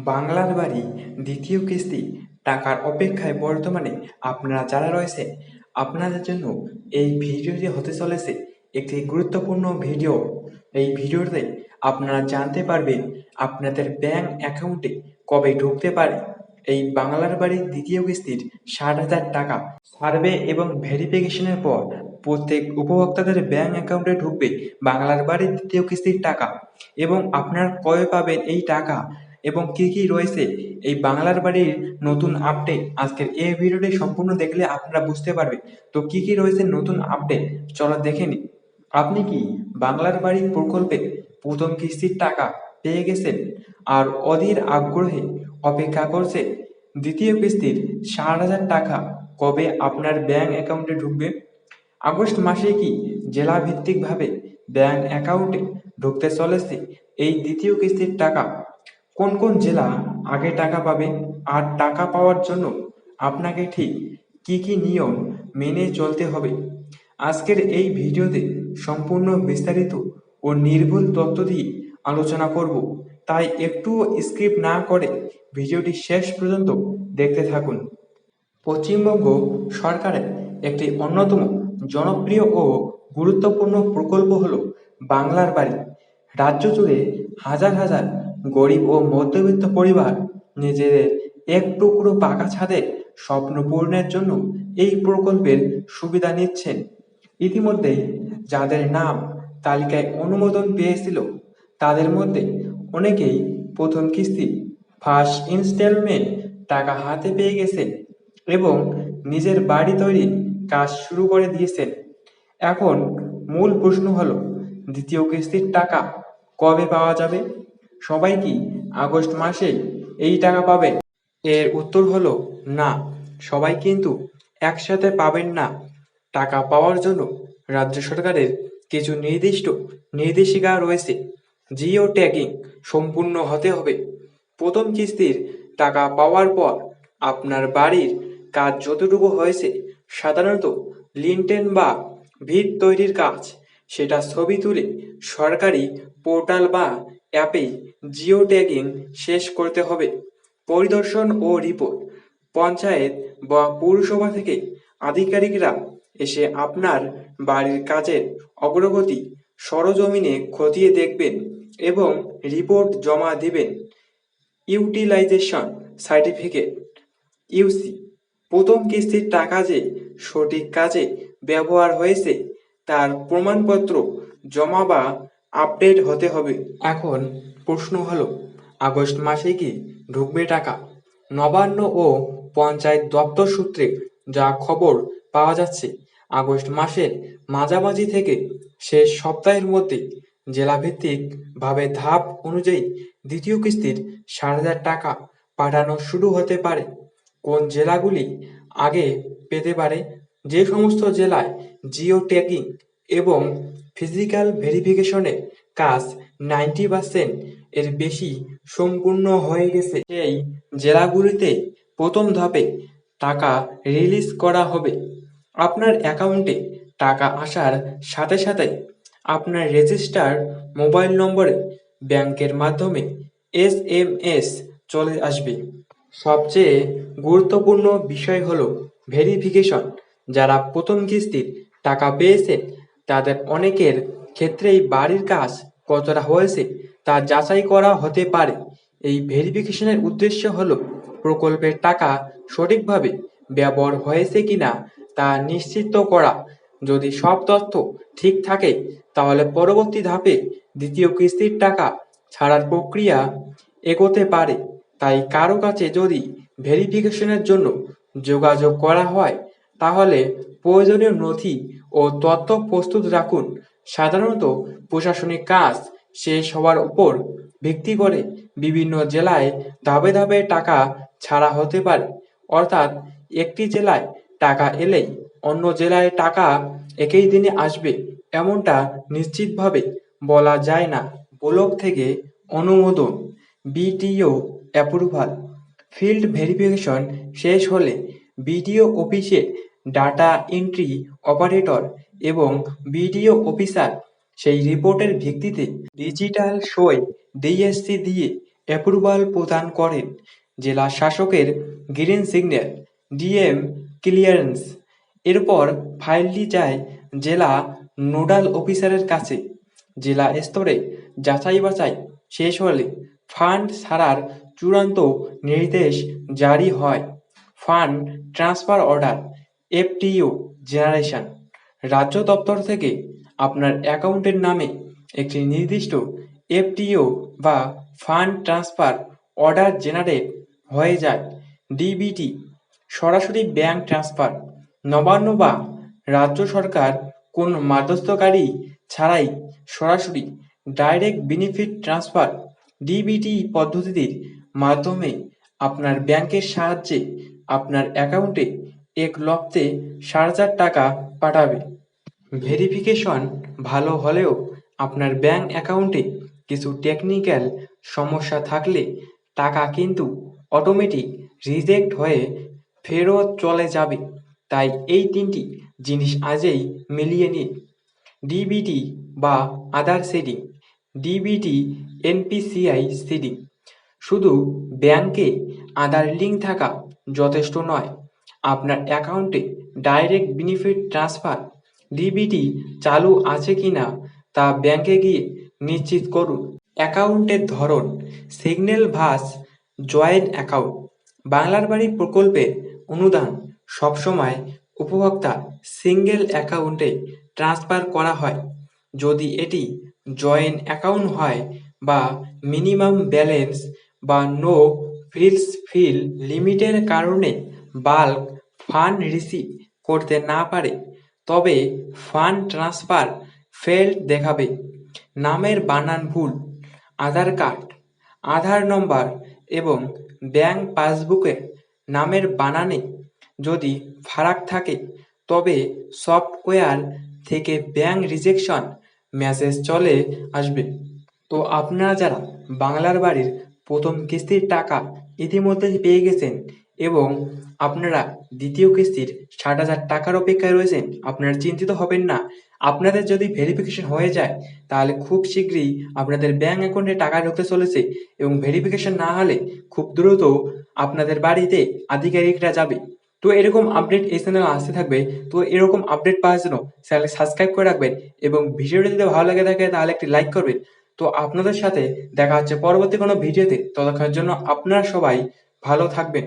বাংলার বাড়ি দ্বিতীয় কিস্তি টাকার অপেক্ষায় বর্তমানে আপনারা যারা রয়েছে আপনাদের জন্য এই ভিডিওটি হতে চলেছে একটি গুরুত্বপূর্ণ ভিডিও। এই ভিডিওতে আপনারা জানতে পারবেন আপনাদের ব্যাংক অ্যাকাউন্টে কবে ঢুকতে পারে এই বাংলার বাড়ির দ্বিতীয় কিস্তির ৬০,০০০ টাকা। সার্ভে এবং ভেরিফিকেশনের পর প্রত্যেক উপভোক্তাদের ব্যাংক অ্যাকাউন্টে ঢুকবে বাংলার বাড়ির দ্বিতীয় কিস্তির টাকা এবং আপনারা কবে পাবেন এই টাকা এবং কি কি রয়েছে এই বাংলার বাড়ির নতুন আপডেট। আজকের এই ভিডিওটি সম্পূর্ণ দেখলে আপনারা বুঝতে পারবেন তো কি কি রয়েছে নতুন আপডেট, চলো দেখে নিই। আপনি কি বাংলার বাড়ি প্রকল্পে প্রথম কিস্তির টাকা পেয়ে গেছেন আর অধীর আগ্রহে অপেক্ষা করছে দ্বিতীয় কিস্তির ৬০,০০০ টাকা কবে আপনার ব্যাংক অ্যাকাউন্টে ঢুকবে? আগস্ট মাসে কি জেলা ভিত্তিকভাবে ব্যাংক অ্যাকাউন্টে ঢুকতে চলেছে এই দ্বিতীয় কিস্তির টাকা? কোন কোন জেলা আগে টাকা পাবে আর টাকা পাওয়ার জন্য আপনাকে ঠিক কি কি নিয়ম মেনে চলতে হবে? আজকের এই ভিডিওতে সম্পূর্ণ বিস্তারিত ও নির্ভুল তথ্য দিয়ে আলোচনা করব, তাই একটুও স্কিপ না করে ভিডিওটি শেষ পর্যন্ত দেখতে থাকুন। পশ্চিমবঙ্গ সরকারের একটি অন্যতম জনপ্রিয় ও গুরুত্বপূর্ণ প্রকল্প হলো বাংলার বাড়ি। রাজ্য জুড়ে হাজার হাজার গরিব ও মধ্যবিত্ত পরিবার নিজেদের এক টুকরো পাকা ছাদের স্বপ্ন পূরণের জন্য এই প্রকল্পের সুবিধা নিচ্ছেন। ইতিমধ্যেই যাদের নাম তালিকায় অনুমোদন পেয়েছিল তাদের মধ্যে অনেকেই প্রথম কিস্তি ফার্স্ট ইনস্টলমেন্ট টাকা হাতে পেয়ে গেছেন এবং নিজের বাড়ি তৈরির কাজ শুরু করে দিয়েছেন। এখন মূল প্রশ্ন হলো দ্বিতীয় কিস্তির টাকা কবে পাওয়া যাবে? সবাই কি আগস্ট মাসেই এই টাকা পাবে? এর উত্তর হলো না, সবাই কিন্তু একসাথে পাবেন না। টাকা পাওয়ার জন্য রাজ্য সরকারের কিছু নির্দিষ্ট নির্দেশিকা রয়েছে। জিও ট্যাগিং সম্পূর্ণ হতে হবে। প্রথম কিস্তির টাকা পাওয়ার পর আপনার বাড়ির কাজ যতটুকু হয়েছে, সাধারণত লিন্টেন বা ভিত তৈরির কাজ, সেটা ছবি তুলে সরকারি পোর্টাল বা অ্যাপে জিও ট্যাগিং শেষ করতে হবে। পরিদর্শন ও রিপোর্ট পঞ্চায়েত বা পৌরসভা থেকে আধিকারিকরা এসে আপনার বাড়ির কাজের অগ্রগতি সরজমিনে খতিয়ে দেখবেন এবং রিপোর্ট জমা দিবেন। ইউটিলাইজেশন সার্টিফিকেট ইউসি প্রথম কিস্তির টাকা যে সঠিক কাজে ব্যবহার হয়েছে তার প্রমাণপত্র জমা বা আপডেট হতে হবে। এখন প্রশ্ন হলো আগস্ট মাসে কি ঢুকবে টাকা? নবান্ন ও পঞ্চায়েত দপ্তর সূত্রে যা খবর পাওয়া যাচ্ছে, আগস্ট মাসের মাঝামাঝি থেকে শেষ সপ্তাহের মধ্যে জেলাভিত্তিক ভাবে ধাপ অনুযায়ী দ্বিতীয় কিস্তির ৬০,০০০ টাকা পাঠানো শুরু হতে পারে। কোন জেলাগুলি আগে পেতে পারে? যে সমস্ত জেলায় জিও ট্যাগিং এবং ফিজিক্যাল ভেরিফিকেশনের কাজ 90% এর বেশি সম্পূর্ণ হয়ে গেছে সেই জেলাগুলিতে প্রথম ধাপে টাকা রিলিজ করা হবে। আপনার অ্যাকাউন্টে টাকা আসার সাথে সাথে আপনার রেজিস্টার্ড মোবাইল নম্বরে ব্যাংকের মাধ্যমে SMS চলে আসবে। সবচেয়ে গুরুত্বপূর্ণ বিষয় হলো ভেরিফিকেশন। যারা প্রথম কিস্তির টাকা পেয়েছেন তাদের অনেকের ক্ষেত্রেই বাড়ির কাজ কতটা হয়েছে তা যাচাই করা হতে পারে। এই ভেরিফিকেশনের উদ্দেশ্য হলো প্রকল্পের টাকা সঠিকভাবে ব্যবহার হয়েছে কিনা তা নিশ্চিত করা। যদি সব তথ্য ঠিক থাকে তাহলে পরবর্তী ধাপে দ্বিতীয় কিস্তির টাকা ছাড়ার প্রক্রিয়া এগোতে পারে। তাই কারো কাছে যদি ভেরিফিকেশনের জন্য যোগাযোগ করা হয় তাহলে প্রয়োজনীয় নথি ও তথ্য প্রস্তুত রাখুন। সাধারণত প্রশাসনিক কাজ শেষ হওয়ার উপর ভিত্তি করে বিভিন্ন জেলায় ধাপে ধাপে টাকা ছাড়া হতে পারে। অর্থাৎ একটি জেলায় টাকা এলেই অন্য জেলায় টাকা একই দিনে আসবে এমনটা নিশ্চিতভাবে বলা যায় না। ব্লক থেকে অনুমোদন, বিডিও অ্যাপ্রুভাল, ফিল্ড ভেরিফিকেশন শেষ হলে বিডিও অফিসে ডাটা এন্ট্রি অপারেটর এবং বিডিও অফিসার সেই রিপোর্টের ভিত্তিতে ডিজিটাল সই ডিএসসি দিয়ে অ্যাপ্রুভাল প্রদান করেন জেলা শাসকের গ্রিন সিগন্যাল ডিএম ক্লিয়ারেন্স। এরপর ফাইলটি যায় জেলা নোডাল অফিসারের কাছে। জেলা স্তরে যাচাই বাছাই শেষ হলে ফান্ড ছাড়ার চূড়ান্ত নির্দেশ জারি হয়। Fund transfer order FTO generation. রাজ্য দপ্তর থেকে আপনার অ্যাকাউন্টের নামে একটি নির্দিষ্ট এফটিও বা ফান্ড ট্রান্সফার অর্ডার জেনারেট হয়ে যায়। ডিবিটি সরাসরি ব্যাংক ট্রান্সফার। নবান্ন বা রাজ্য সরকার কোন মধ্যস্থকারী ছাড়াই সরাসরি ডাইরেক্ট বেনিফিট ট্রান্সফার ডিবিটি পদ্ধতির মাধ্যমে আপনার ব্যাংকের সাহায্যে আপনার অ্যাকাউন্টে 1,60,000 টাকা পাঠাবে। ভেরিফিকেশন ভালো হলেও আপনার ব্যাংক অ্যাকাউন্টে কিছু টেকনিক্যাল সমস্যা থাকলে টাকা কিন্তু অটোমেটিক রিজেক্ট হয়ে ফেরত চলে যাবে। তাই এই 3টি জিনিস আজই মিলিয়ে নিন। ডিবিটি বা আধার সিডিং। DBT NPCI seeding. শুধু ব্যাংকে আধার লিঙ্ক থাকা যথেষ্ট নয়, আপনার অ্যাকাউন্টে ডাইরেক্ট বেনিফিট ট্রান্সফার ডিবিটি চালু আছে কিনা তা ব্যাংকে গিয়ে নিশ্চিত করুন। অ্যাকাউন্টের ধরন সিগন্যাল ভাস জয়েন্ট অ্যাকাউন্ট। বাংলার বাড়ি প্রকল্পের অনুদান সবসময় উপভোক্তা সিঙ্গেল অ্যাকাউন্টে ট্রান্সফার করা হয়। যদি এটি জয়েন্ট অ্যাকাউন্ট হয় বা মিনিমাম ব্যালেন্স বা নো ফ্রিলস ফিল লিমিটের কারণে বাল্ক ফান্ড রিসিভ করতে না পারে, তবে ফান্ড ট্রান্সফার ফেল্ড দেখাবে। নামের বানান ভুল, আধার কার্ড, আধার নম্বর এবং ব্যাংক পাসবুকের নামের বানানে যদি ফারাক থাকে, তবে সফটওয়্যার থেকে ব্যাংক রিজেকশন মেসেজ চলে আসবে। তো আপনারা যারা বাংলার বাড়ির প্রথম কিস্তির টাকা ইতিমধ্যেই পেয়ে গেছেন এবং আপনারা দ্বিতীয় কিস্তির 60,000 টাকার অপেক্ষায় রয়েছেন, আপনারা চিন্তিত হবেন না। আপনাদের যদি ভেরিফিকেশন হয়ে যায় তাহলে খুব শীঘ্রই আপনাদের ব্যাংক অ্যাকাউন্টে টাকা ঢুকতে চলেছে এবং ভেরিফিকেশন না হলে খুব দ্রুত আপনাদের বাড়িতে আধিকারিকরা যাবে। তো এরকম আপডেট এই চ্যানেলে আসতে থাকবে। তো এরকম আপডেট পাওয়ার জন্য চ্যানেল সাবস্ক্রাইব করে রাখবেন এবং ভিডিওটি যদি ভালো লাগে থাকে তাহলে একটি লাইক করবেন। তো আপনাদের সাথে দেখা হচ্ছে পরবর্তী কোনো ভিডিওতে। ততক্ষণের জন্য আপনারা সবাই ভালো থাকবেন।